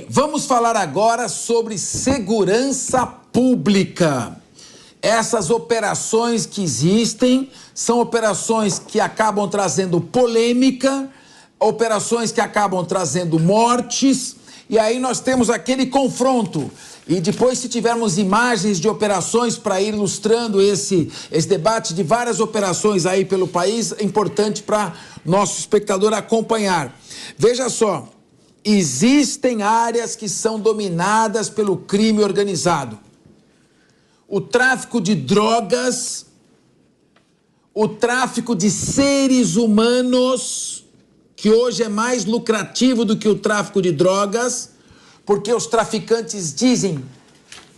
Vamos falar agora sobre segurança pública. Essas operações que existem são operações que acabam trazendo polêmica, operações que acabam trazendo mortes, e aí nós temos aquele confronto. E depois, se tivermos imagens de operações para ir ilustrando esse debate de várias operações aí pelo país, é importante para nosso espectador acompanhar. Veja só, existem áreas que são dominadas pelo crime organizado. O tráfico de drogas, o tráfico de seres humanos, que hoje é mais lucrativo do que o tráfico de drogas, porque os traficantes dizem,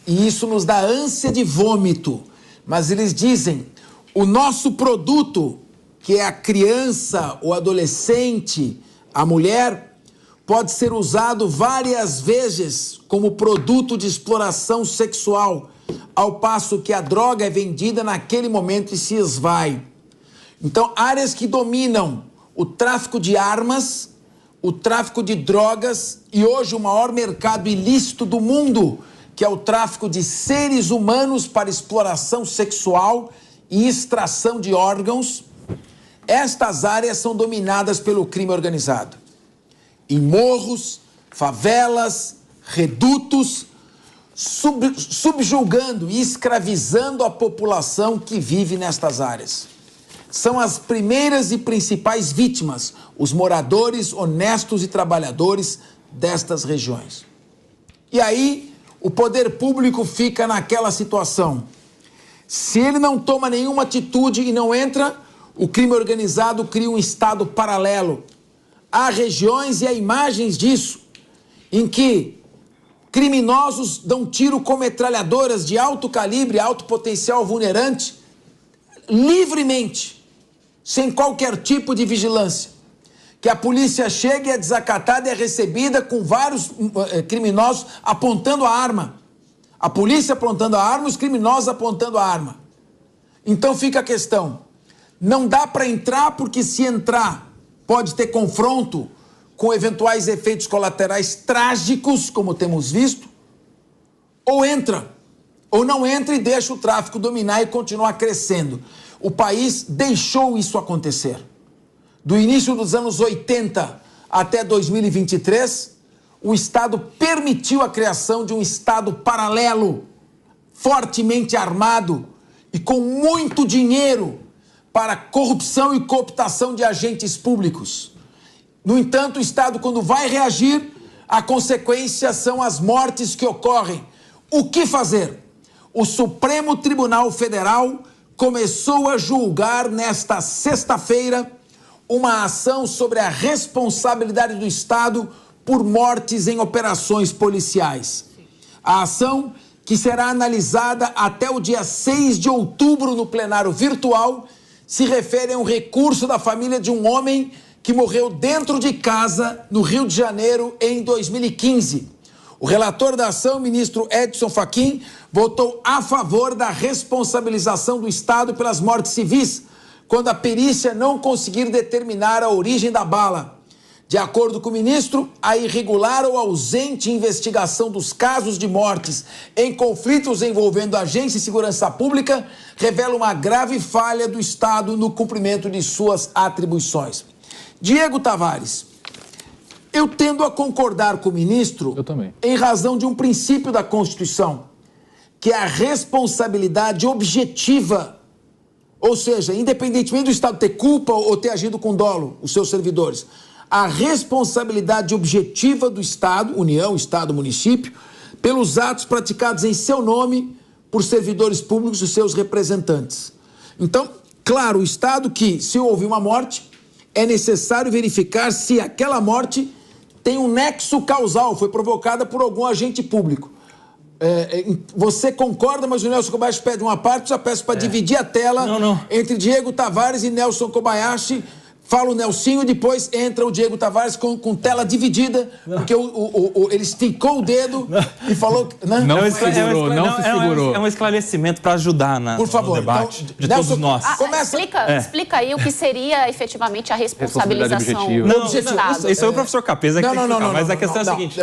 e isso nos dá ânsia de vômito, mas eles dizem, o nosso produto, que é a criança, o adolescente, a mulher, pode ser usado várias vezes como produto de exploração sexual, ao passo que a droga é vendida naquele momento e se esvai. Então, áreas que dominam o tráfico de armas, o tráfico de drogas e hoje o maior mercado ilícito do mundo, que é o tráfico de seres humanos para exploração sexual e extração de órgãos. Estas áreas são dominadas pelo crime organizado. Em morros, favelas, redutos, subjugando e escravizando a população que vive nestas áreas. São as primeiras e principais vítimas, os moradores honestos e trabalhadores destas regiões. E aí, o poder público fica naquela situação. Se ele não toma nenhuma atitude e não entra, o crime organizado cria um estado paralelo. Há regiões e há imagens disso, em que criminosos dão tiro com metralhadoras de alto calibre, alto potencial vulnerante, livremente, sem qualquer tipo de vigilância. Que a polícia chega e é desacatada e é recebida com vários criminosos apontando a arma. A polícia apontando a arma, os criminosos apontando a arma. Então fica a questão, não dá para entrar porque se entrar pode ter confronto com eventuais efeitos colaterais trágicos, como temos visto, ou entra, ou não entra e deixa o tráfico dominar e continuar crescendo. O país deixou isso acontecer. Do início dos anos 80 até 2023, o Estado permitiu a criação de um Estado paralelo, fortemente armado e com muito dinheiro para corrupção e cooptação de agentes públicos. No entanto, o Estado, quando vai reagir, a consequência são as mortes que ocorrem. O que fazer? O Supremo Tribunal Federal começou a julgar nesta sexta-feira uma ação sobre a responsabilidade do Estado por mortes em operações policiais. A ação, que será analisada até o dia 6 de outubro no plenário virtual, se refere a um recurso da família de um homem que morreu dentro de casa no Rio de Janeiro em 2015. O relator da ação, o ministro Edson Fachin, votou a favor da responsabilização do Estado pelas mortes civis, quando a perícia não conseguir determinar a origem da bala. De acordo com o ministro, a irregular ou ausente investigação dos casos de mortes em conflitos envolvendo agência de segurança pública revela uma grave falha do Estado no cumprimento de suas atribuições. Diego Tavares, eu tendo a concordar com o ministro em razão de um princípio da Constituição, que é a responsabilidade objetiva, ou seja, independentemente do Estado ter culpa ou ter agido com dolo, os seus servidores, a responsabilidade objetiva do Estado, União, Estado, município, pelos atos praticados em seu nome por servidores públicos e seus representantes. Então, claro, o Estado que, se houve uma morte, é necessário verificar se aquela morte tem um nexo causal, foi provocada por algum agente público. Você concorda, mas o Nelson Kobayashi pede uma parte, já peço para dividir a tela entre Diego Tavares e Nelson Kobayashi, Fala o Nelsinho e depois entra o Diego Tavares com tela dividida, porque ele esticou o dedo e falou... Né? Não se segurou. É um esclarecimento para ajudar Por favor, no debate então, de Nelson, todos nós. Explica aí o que seria efetivamente a responsabilização do Estado. Isso é o professor Capesa que tem que explicar, mas a questão é a seguinte...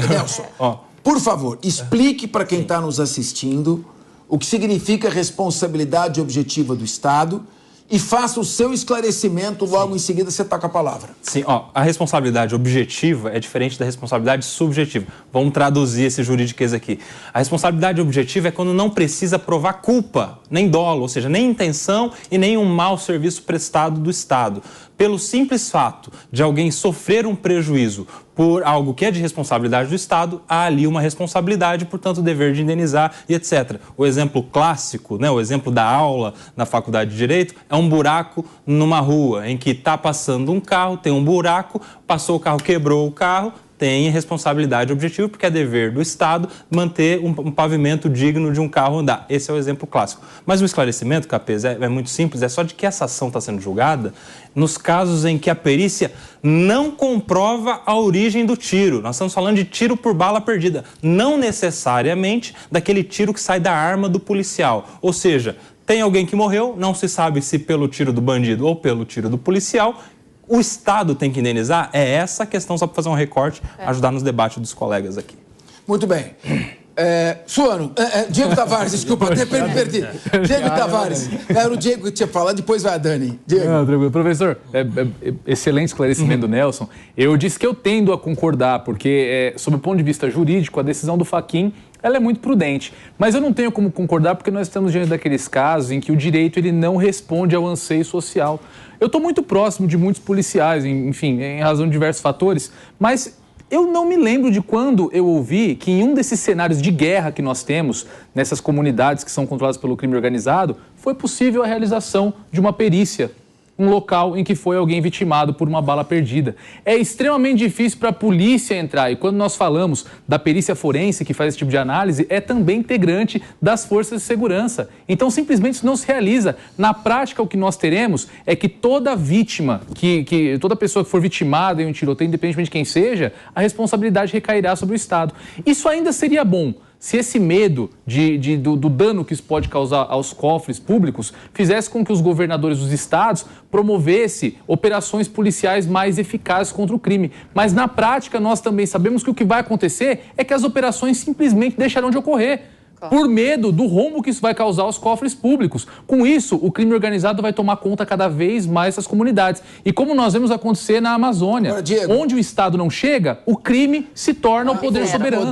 Nelson, por favor, explique para quem está nos assistindo o que significa responsabilidade objetiva do Estado e faça o seu esclarecimento, logo em seguida você está com a palavra. Sim, a responsabilidade objetiva é diferente da responsabilidade subjetiva. Vamos traduzir esse juridiquês aqui. A responsabilidade objetiva é quando não precisa provar culpa, nem dolo, ou seja, nem intenção e nem um mau serviço prestado do Estado. Pelo simples fato de alguém sofrer um prejuízo por algo que é de responsabilidade do Estado, há ali uma responsabilidade, portanto, o dever de indenizar e etc. O exemplo clássico, né, o exemplo da aula na Faculdade de Direito, é um buraco numa rua, em que está passando um carro, tem um buraco, passou o carro, quebrou o carro, tem responsabilidade objetiva, porque é dever do Estado manter um pavimento digno de um carro andar. Esse é o exemplo clássico. Mas o esclarecimento, Capesa, é muito simples, é só de que essa ação está sendo julgada nos casos em que a perícia não comprova a origem do tiro. Nós estamos falando de tiro por bala perdida, não necessariamente daquele tiro que sai da arma do policial. Ou seja, tem alguém que morreu, não se sabe se pelo tiro do bandido ou pelo tiro do policial. O Estado tem que indenizar? É essa a questão, só para fazer um recorte, ajudar nos debates dos colegas aqui. Muito bem. Suano, Diego Tavares, desculpa, até perdi. Diego Tavares, era o Diego que tinha falado, depois vai a Dani. Diego. Não, tranquilo. Professor, excelente esclarecimento do Nelson. Eu disse que eu tendo a concordar, porque, sob o ponto de vista jurídico, a decisão do Fachin, ela é muito prudente. Mas eu não tenho como concordar porque nós estamos diante daqueles casos em que o direito ele não responde ao anseio social. Eu estou muito próximo de muitos policiais, enfim, em razão de diversos fatores, mas eu não me lembro de quando eu ouvi que em um desses cenários de guerra que nós temos, nessas comunidades que são controladas pelo crime organizado, foi possível a realização de uma perícia, um local em que foi alguém vitimado por uma bala perdida. É extremamente difícil para a polícia entrar, e quando nós falamos da perícia forense que faz esse tipo de análise, é também integrante das forças de segurança. Então, simplesmente isso não se realiza. Na prática, o que nós teremos é que toda vítima, toda pessoa que for vitimada em um tiroteio, independentemente de quem seja, a responsabilidade recairá sobre o Estado. Isso ainda seria bom se esse medo do dano que isso pode causar aos cofres públicos fizesse com que os governadores dos estados promovessem operações policiais mais eficazes contra o crime. Mas, na prática, nós também sabemos que o que vai acontecer é que as operações simplesmente deixarão de ocorrer, por medo do rombo que isso vai causar aos cofres públicos. Com isso, o crime organizado vai tomar conta cada vez mais dessas comunidades. E como nós vemos acontecer na Amazônia, onde o Estado não chega, o crime se torna o poder soberano.